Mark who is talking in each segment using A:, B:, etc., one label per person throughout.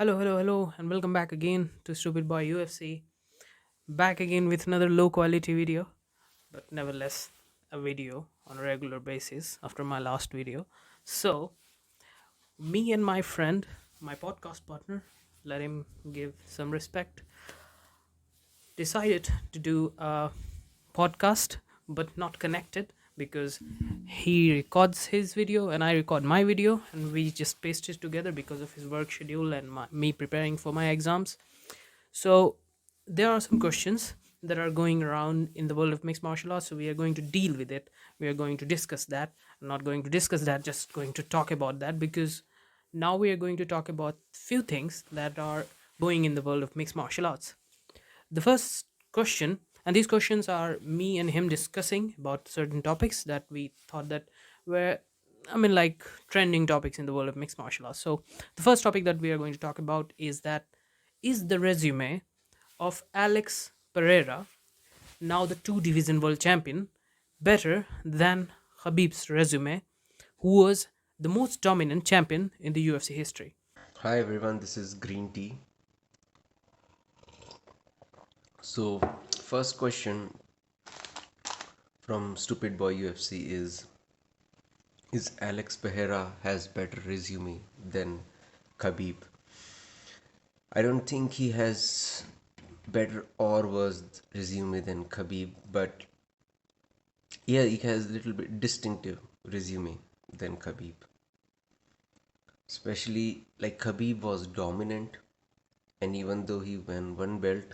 A: Hello, and welcome back again to Stupid Boy UFC. Back again with another low quality video, but nevertheless, a video on a regular basis after my last video. So, me and my friend, my podcast partner, let him give some respect, decided to do a podcast but not connected because he records his video and I record my video and we just paste it together because of his work schedule and me preparing for my exams. So there are some questions that are going around in the world of mixed martial arts. So we are going to deal with it. We are going to discuss that. I'm not going to discuss that, just going to talk about that because now we are going to talk about few things that are going in the world of mixed martial arts. The first question, and these questions are me and him discussing about certain topics that we thought that were like trending topics in the world of mixed martial arts. So the first topic that we are going to talk about is that is the resume of Alex Pereira, now the two division world champion, better than Khabib's resume, who was the most dominant champion in the UFC history?
B: Hi everyone, this is Green Tea. So, first question from Stupid Boy UFC is Alex Pereira has better resume than Khabib? I don't think he has better or worse resume than Khabib, but yeah, he has a little bit distinctive resume than Khabib. Especially like Khabib was dominant, and even though he won one belt,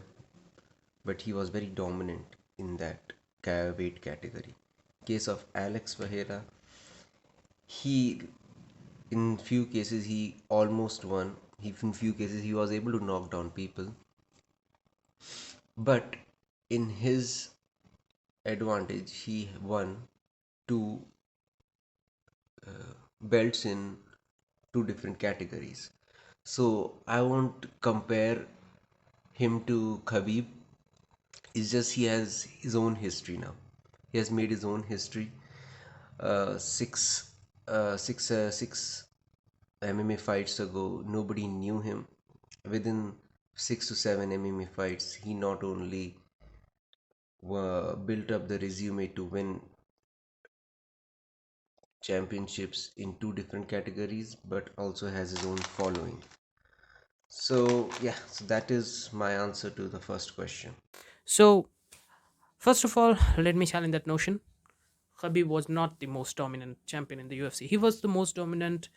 B: but he was very dominant in that weight category. Case of Alex Pereira, he in few cases he almost won. In few cases he was able to knock down people, but in his advantage he won two belts in two different categories. So I won't compare him to Khabib. It's just he has his own history now. He has made his own history. Six MMA fights ago, nobody knew him. Within 6 to 7 MMA fights, he not only built up the resume to win championships in two different categories, but also has his own following. So, yeah, so that is my answer to the first question.
A: So, first of all, let me challenge that notion. Khabib was not the most dominant champion in the UFC. He was the most dominant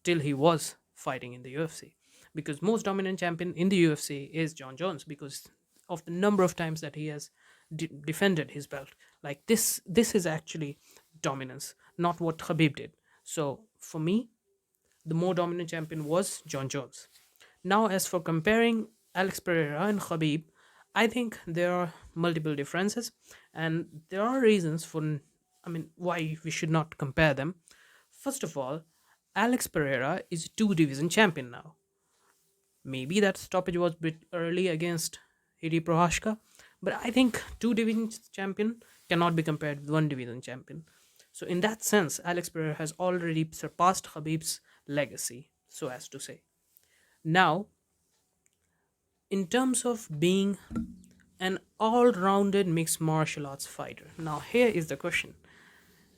A: till he was fighting in the UFC. Because most dominant champion in the UFC is John Jones because of the number of times that he has defended his belt. Like this is actually dominance, not what Khabib did. So for me, the more dominant champion was John Jones. Now, as for comparing Alex Pereira and Khabib, I think there are multiple differences, and there are reasons for, why we should not compare them. First of all, Alex Pereira is a two division champion now. Maybe that stoppage was a bit early against Hiri Prohashka, but I think two division champion cannot be compared with one division champion. So in that sense, Alex Pereira has already surpassed Khabib's legacy, so as to say. Now, in terms of being an all-rounded mixed martial arts fighter, now here is the question: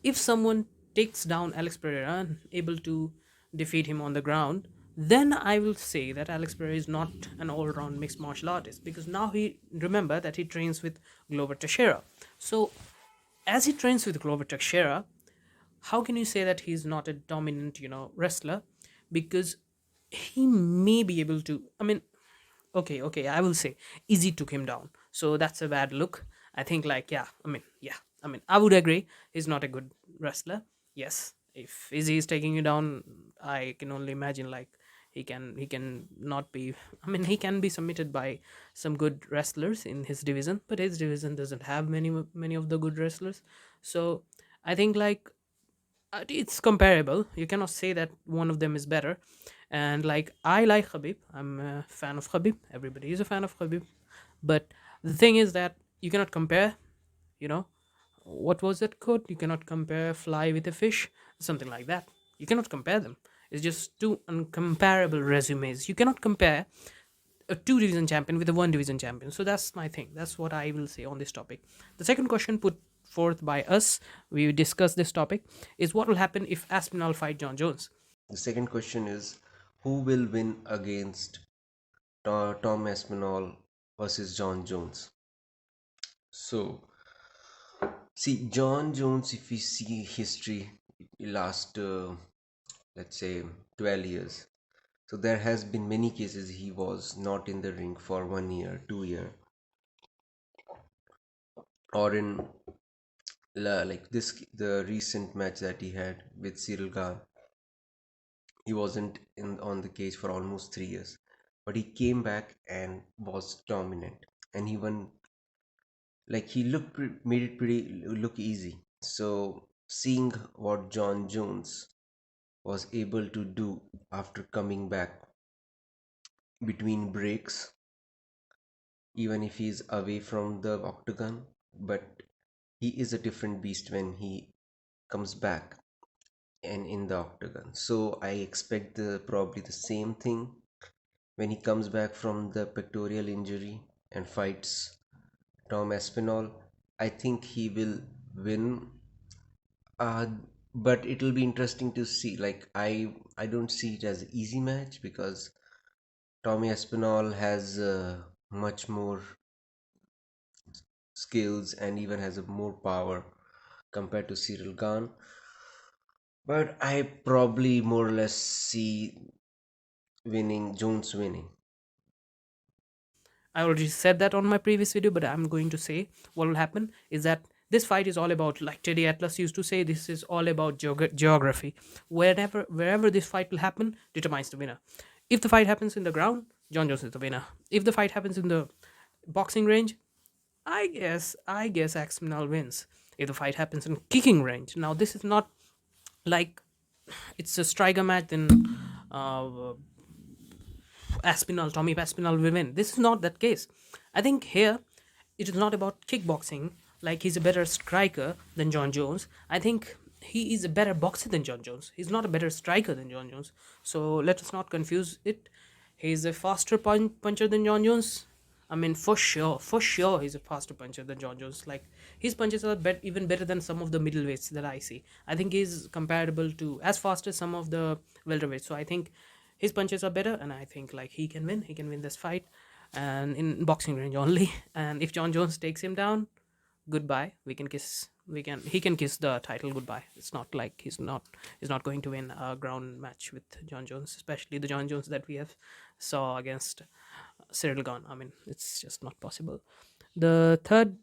A: if someone takes down Alex Pereira and able to defeat him on the ground, then I will say that Alex Pereira is not an all-round mixed martial artist because now he remember that he trains with Glover Teixeira. So as he trains with Glover Teixeira, how can you say that he's not a dominant, wrestler? Because he may be able to. Okay, I will say Izzy took him down, so that's a bad look. I think, like, I would agree he's not a good wrestler. Yes, if Izzy is taking you down, I can only imagine like he can not be. He can be submitted by some good wrestlers in his division, but his division doesn't have many of the good wrestlers. So I think like it's comparable. You cannot say that one of them is better. And like I like Khabib. I'm a fan of Khabib. Everybody is a fan of Khabib. But the thing is that you cannot compare, you know, what was that quote? You cannot compare fly with a fish, something like that. You cannot compare them. It's just two uncomparable resumes. You cannot compare a two division champion with a one division champion. So that's my thing. That's what I will say on this topic. The second question put forth by us, we discussed this topic, is what will happen if Aspinall fight John Jones?
B: The second question is, who will win against Tom Aspinall versus John Jones? So, see, John Jones, if we see history, last, let's say, 12 years, so there has been many cases he was not in the ring for 1 year, 2 year, or in like this, the recent match that he had with Cyril Gane, he wasn't in on the cage for almost 3 years, but he came back and was dominant, and he won. Like he made it pretty look easy. So seeing what John Jones was able to do after coming back between breaks, even if he's away from the octagon, but he is a different beast when he comes back and in the octagon. So I expect probably the same thing when he comes back from the pectoral injury and fights Tom Aspinall. I think he will win. Uh, but it'll be interesting to see. Like I don't see it as an easy match because Tommy Aspinall has much more skills and even has a more power compared to Cyril Gane. But I probably more or less see Jones winning.
A: I already said that on my previous video, but I'm going to say what will happen is that this fight is all about, like Teddy Atlas used to say, this is all about geography. Wherever this fight will happen determines the winner. If the fight happens in the ground, John Jones is the winner. If the fight happens in the boxing range, I guess Axminal wins. If the fight happens in kicking range, now this is not like it's a striker match, then uh, Tommy Aspinall will win. This is not that case. I think here it is not about kickboxing, like he's a better striker than John Jones. I think he is a better boxer than John Jones. He's not a better striker than John Jones. So let us not confuse it. He's a faster puncher than John Jones. I mean, for sure, he's a faster puncher than John Jones. Like his punches are even better than some of the middleweights that I see. I think he's comparable to as fast as some of the welterweights. So I think his punches are better, and I think like he can win. He can win this fight, and in boxing range only. And if John Jones takes him down, goodbye. We can kiss. We can. He can kiss the title goodbye. It's not like he's not going to win a ground match with John Jones, especially the John Jones that we have saw against Cyril Gane. I mean, it's just not possible. The third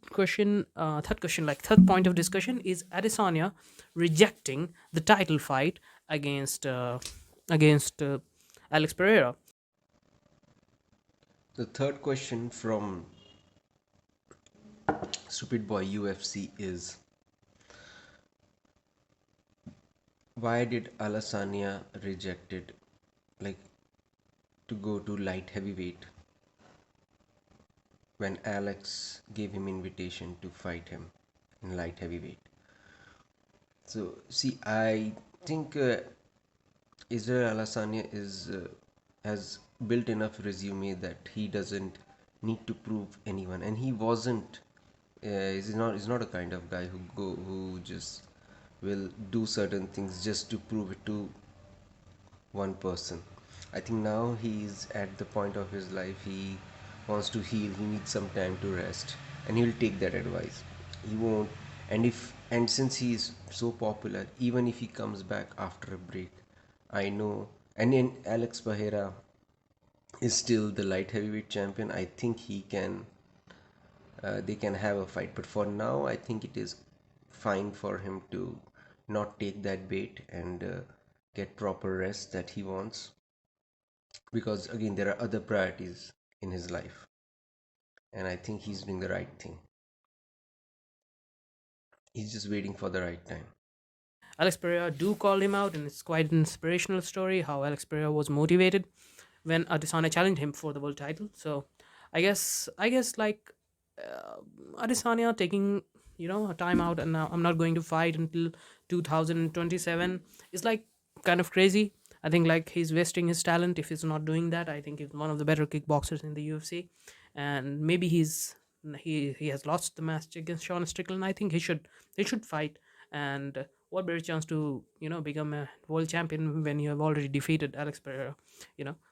A: point of discussion is Adesanya rejecting the title fight against Alex Pereira.
B: The third question from Stupid Boy UFC is, why did Alasania rejected like to go to light heavyweight when Alex gave him invitation to fight him in light heavyweight? So see, I think Israel Alasanya has built enough resume that he doesn't need to prove anyone, and he wasn't. He's not a kind of guy who just will do certain things just to prove it to one person. I think now he's at the point of his life. He wants to heal. He needs some time to rest, and he'll take that advice. He won't. And since he's so popular, even if he comes back after a break, I know. And then Alex Pereira is still the light heavyweight champion. I think they can have a fight. But for now, I think it is fine for him to not take that bait and get proper rest that he wants, because again there are other priorities in his life, and I think he's doing the right thing. He's just waiting for the right time.
A: Alex Pereira do call him out, and it's quite an inspirational story how Alex Pereira was motivated when Adesanya challenged him for the world title. So, I guess like uh, Adesanya taking a time out, and now I'm not going to fight until 2027 is like kind of crazy. I think like he's wasting his talent if he's not doing that. I think he's one of the better kickboxers in the UFC, and maybe he has lost the match against Sean Strickland. I think he should fight, and what better chance to become a world champion when you have already defeated Alex Pereira.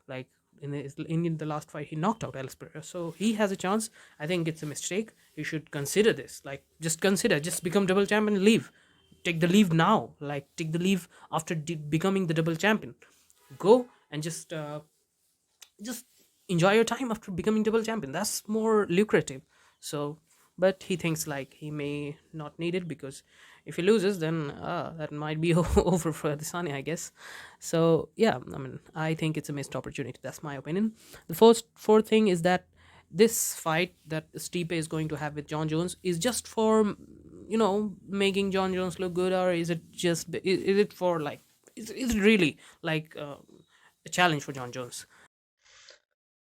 A: Like in the last fight he knocked out Alex Pereira, so he has a chance. I think it's a mistake. You should consider this. Like just become double champion and leave. Take the leave now. Like take the leave after becoming the double champion. Go and just enjoy your time after becoming double champion. That's more lucrative. So, but he thinks like he may not need it, because if he loses, then that might be over for Adesanya, I guess. So yeah, I mean, I think it's a missed opportunity. That's my opinion. The first fourth thing is that this fight that Stipe is going to have with John Jones is just for making John Jones look good, or is it just is it for like is it really like a challenge for John Jones?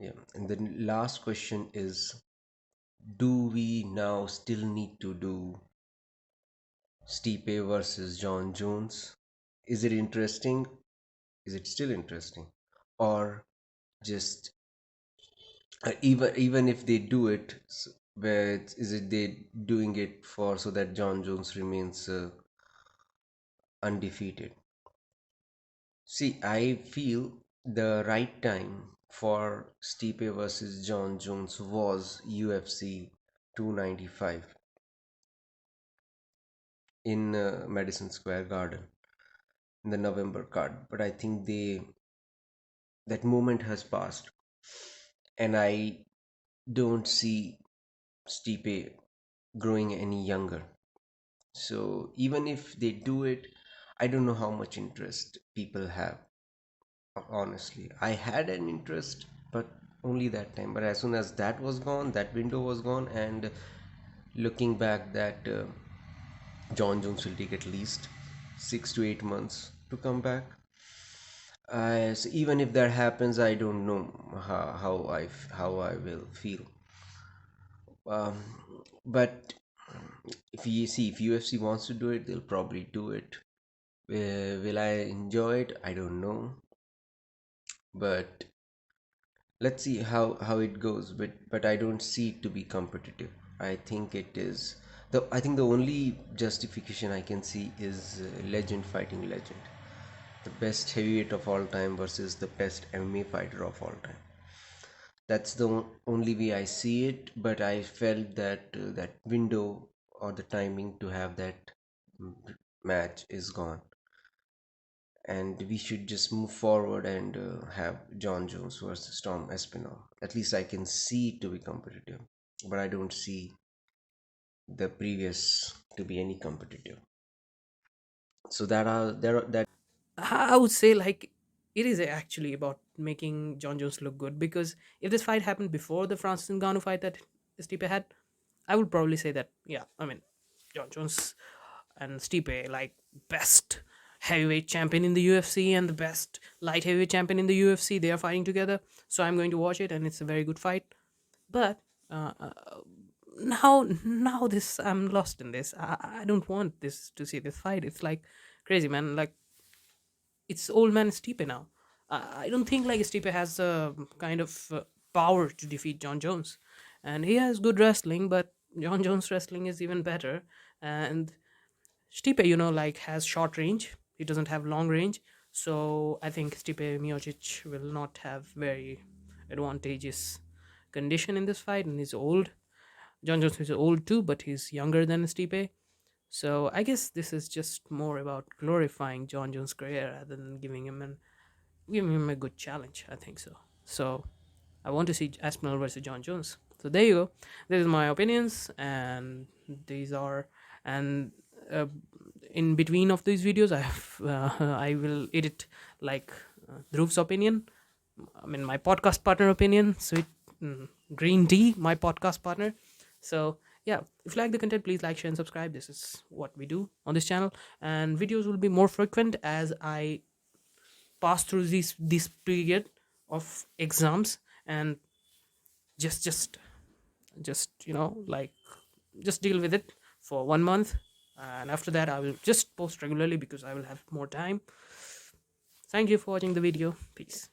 B: Yeah. And the last question is, do we now still need to do Stipe versus John Jones? Is it interesting? Is it still interesting? Or just even if they do it, where is it they doing it for so that John Jones remains undefeated? See, I feel the right time for Stipe versus John Jones was UFC 295 in Madison Square Garden in the November card. But I think that moment has passed, and I don't see Stipe growing any younger. So even if they do it, I don't know how much interest people have. Honestly, I had an interest, but only that time. But as soon as that was gone, that window was gone, and looking back, that John Jones will take at least 6 to 8 months to come back. So even if that happens, I don't know how I will feel. But if UFC wants to do it, they'll probably do it. Will I enjoy it? I don't know, but let's see how it goes. But I don't see it to be competitive. I think it is I think the only justification I can see is legend fighting legend, the best heavyweight of all time versus the best MMA fighter of all time. That's the only way I see it. But I felt that that window or the timing to have that mm, match is gone, and we should just move forward and have John Jones versus Tom Espinal. At least I can see it to be competitive, but I don't see the previous to be any competitive. So that are there are that
A: I would say like it is actually about making John Jones look good, because if this fight happened before the Francis Ngannou fight that Stipe had, I would probably say that yeah, I mean John Jones and Stipe like best heavyweight champion in the UFC and the best light heavyweight champion in the UFC. They are fighting together, so I'm going to watch it, and it's a very good fight. But now this I'm lost in this. I don't want this to see this fight. It's like crazy, man. Like it's old man Stipe now. I don't think like Stipe has a kind of power to defeat John Jones, and he has good wrestling, but John Jones' wrestling is even better. And Stipe, like has short range. He doesn't have long range, so I think Stipe Miocic will not have very advantageous condition in this fight, and he's old. John Jones is old too, but he's younger than Stipe. So I guess this is just more about glorifying John Jones' career rather than giving him a good challenge. I think so. So I want to see Aspinall versus John Jones. So there you go. This is my opinions, and these are and uh, in between of these videos, I will edit like Dhruv's opinion. I mean my podcast partner opinion. Sweet Green Tea, my podcast partner. So yeah, if you like the content, please like, share, and subscribe. This is what we do on this channel, and videos will be more frequent as I pass through this period of exams, and just just like just deal with it for 1 month, and after that I will just post regularly because I will have more time. Thank you for watching the video. Peace.